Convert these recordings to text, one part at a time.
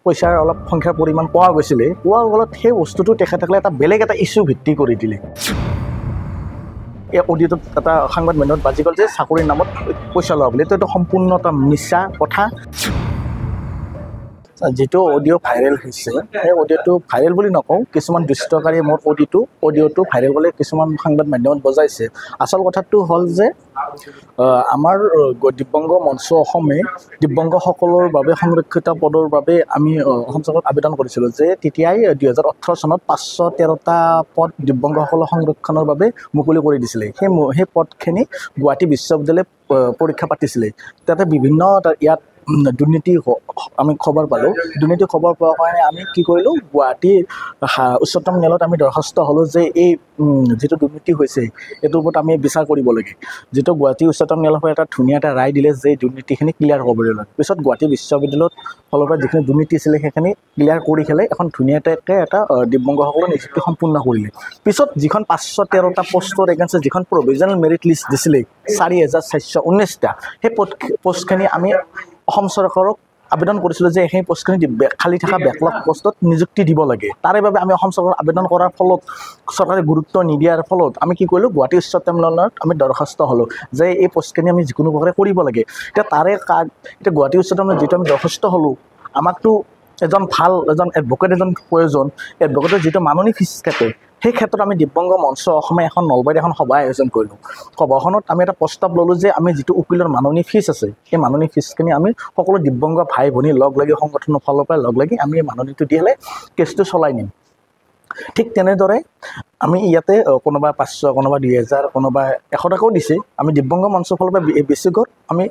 পইচাৰ অলপ সংখ্যাৰ পৰিমাণ পোৱা গৈছিলে পোৱাৰ ফলত সেই বস্তুটো তেখেতসকলে এটা বেলেগ এটা ইছ্যু ভিত্তি কৰি দিলে এই অডিঅ'টোত এটা সংবাদ মাধ্যমত বাজি গ'ল যে চাকৰিৰ নামত পইচা লোৱা বুলি এইটো সম্পূৰ্ণ এটা মিছা কথা যেটো অডিও ভাইৰেল হৈছে এই অডিওটো ভাইৰেল বুলি নকওঁ কিছুমান দুষ্টকাৰী মোৰ অডিওটো ভাইৰেল হ'লে কিছুমান সংবাদ মাধ্যমত বজাইছে আসল কথাটো হ'ল যে আমাৰ দিব্যাংগ মঞ্চ অসমে দিব্যাংগসকলৰ বাবে সংৰক্ষিত পদৰ বাবে আমি অসম চৰকাৰত আবেদন কৰিছিলোঁ যে তেতিয়াই 2018 চনত 513টা পদ দিব্যাংগসকলৰ সংৰক্ষণৰ বাবে মুকলি কৰি দিছিলে সেই পদখিনি গুৱাহাটী বিশ্ববিদ্যালয়ে পৰীক্ষা পাতিছিলে তাতে বিভিন্ন ইয়াত দুৰ্নীতি আমি খবৰ পালোঁ দুৰ্নীতি খবৰ পোৱাৰ কাৰণে আমি কি কৰিলোঁ গুৱাহাটী উচ্চতম ন্যায়ালয়ত আমি দৰখাস্ত হ'লোঁ যে এই যেটো দুৰ্নীতি হৈছে এটোৰ ওপৰত আমি বিচাৰ কৰিব লাগে যেটো গুৱাহাটী উচ্চতম ন্যায়ালয়ে এটা ধুনীয়া এটা ৰায় দিলে যে দুৰ্নীতিখিনি ক্লিয়াৰ হ'ব লাগে পিছত গুৱাহাটী বিশ্ববিদ্যালয়ত ফলৰ পৰা যিখিনি দুৰ্নীতি আছিলে সেইখিনি ক্লিয়াৰ কৰি খেলে এখন ধুনীয়াকৈ এটা দিব্যাংগসকলৰ নিযুক্তি সম্পূৰ্ণ কৰিলে পিছত যিখন 513টা পোষ্টৰ এগেইনষ্ট যিখন প্ৰভিজনেল মেৰিট লিষ্ট দিছিলে 4419টা সেই পোষ্টখিনি আমি অসম চৰকাৰক আবেদন কৰিছিলোঁ যে সেই পোষ্টখিনি খালি থকা বেকলগ পোষ্টত নিযুক্তি দিব লাগে তাৰে বাবে আমি অসম চৰকাৰক আবেদন কৰাৰ ফলত চৰকাৰে গুৰুত্ব নিদিয়াৰ ফলত আমি কি কৰিলোঁ গুৱাহাটী উচ্চতম ন্যায়ালয়ত আমি দৰখাস্ত হ'লোঁ যে এই পোষ্টখিনি আমি যিকোনো প্ৰকাৰে কৰিব লাগে এতিয়া তাৰে এতিয়া গুৱাহাটী উচ্চতম ন্যায়ালয়ত যিটো আমি দৰখাস্ত হ'লোঁ আমাকতো এজন এডভোকেট এজন প্ৰয়োজন এডভোকেটৰ যিটো মাননি ফিজ থাকে সেই ক্ষেত্ৰত আমি দিব্যাংগ মঞ্চ অসমে এখন নলবাৰীত এখন সভা আয়োজন কৰিলোঁ সভাখনত আমি এটা প্ৰস্তাৱ ল'লোঁ যে আমি যিটো উকিলৰ মাননি ফিজ আছে সেই মাননি ফিজখিনি আমি সকলো দিব্যাংগ ভাই ভনী লগ লাগি সংগঠনৰ ফালৰ পৰা লগ লাগি আমি এই মাননিটো দি হ'লে কেছটো চলাই নিম ঠিক তেনেদৰে আমি ইয়াতে কোনোবা 500 কোনোবা 2000 কোনোবা 100 টকাও দিছে আমি দিব্যাংগ মঞ্চৰ ফালৰ পৰা বেছিকৈ আমি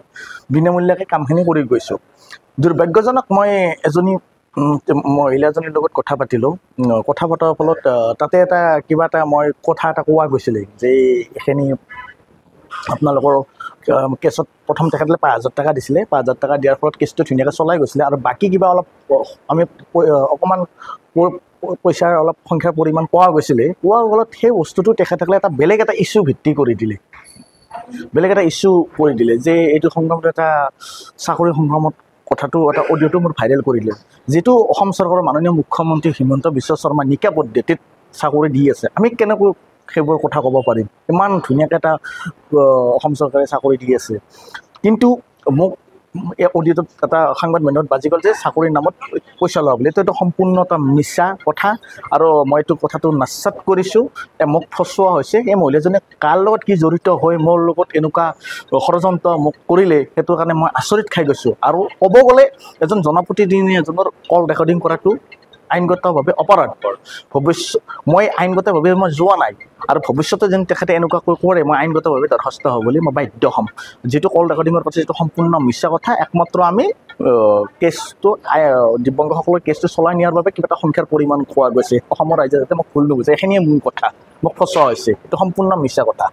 বিনামূলীয়াকৈ কামখিনি কৰি গৈছোঁ দুৰ্ভাগ্যজনক মই এজনী মহিলাজনীৰ লগত কথা পাতিলোঁ কথা পতাৰ ফলত তাতে এটা কিবা এটা মই কথা এটা কোৱা গৈছিলে যে এখিনি আপোনালোকৰ কেছত প্ৰথম তেখেতলে 5000 টকা দিছিলে 5000 টকা দিয়াৰ ফলত কেছটো ধুনীয়াকৈ চলাই গৈছিলে আৰু বাকি কিবা অলপ আমি অকমান পইচাৰ অলপ সংখ্যাৰ পৰিমাণ পোৱা গৈছিলে পোৱাৰ ফলত সেই বস্তুটো তেখেতসকলে এটা বেলেগ এটা ইছ্যু ভিত্তি কৰি দিলে যে এইটো সংগ্ৰামত এটা চাকৰি সংগ্ৰামত কথাটো এটা অডিওটো মোৰ ভাইৰেল কৰিলে যেটো অসম চৰকাৰৰ মাননীয় মুখ্যমন্ত্ৰী হিমন্ত বিশ্ব শৰ্মা নিকা পদ্ধতিত চাকৰি দি আছে আমি কেনেকৈ সেইবোৰ কথা ক'ব পাৰিম ইমান ধুনীয়াকৈ এটা অসম চৰকাৰে চাকৰি দি আছে কিন্তু মোক এই অডিওটোত এটা সংবাদ মাধ্যমত বাজি গ'ল যে চাকৰিৰ নামত পইচা লোৱা বুলি এইটো সম্পূৰ্ণ এটা মিছা কথা আৰু মই এইটো কথাটো নাচাত কৰিছোঁ মোক ফচোৱা হৈছে এই মহিলাজনে কাৰ লগত কি জড়িত হৈ মোৰ লগত এনেকুৱা ষড়যন্ত্ৰ মোক কৰিলে সেইটো কাৰণে মই আচৰিত খাই গৈছোঁ আৰু ক'ব গ'লে এজন জনপ্ৰতিনিধি এজনৰ কল ৰেকৰ্ডিং কৰাটো আইনগতভাৱে অপৰাধ মই আইনগতভাৱে মই যোৱা নাই আৰু ভৱিষ্যতে যেন তেখেতে এনেকুৱা কৰে মই আইনগতভাৱে দৰখাস্ত হ'ব বুলি মই বাধ্য হ'ম যেটো কল ৰেকৰ্ডিঙৰ কথা যেটো সম্পূৰ্ণ মিছা কথা একমাত্ৰ আমি কেছটো দিব্যাংগসকলৰ কেছটো চলাই নিয়াৰ বাবে কিবা এটা সংখ্যাৰ পৰিমাণ খোৱা গৈছে অসমৰ ৰাইজে যাতে মোক ভুল নুবুজে এইখিনিয়ে মূল কথা মোক ফচোৱা হৈছে এইটো সম্পূৰ্ণ মিছা কথা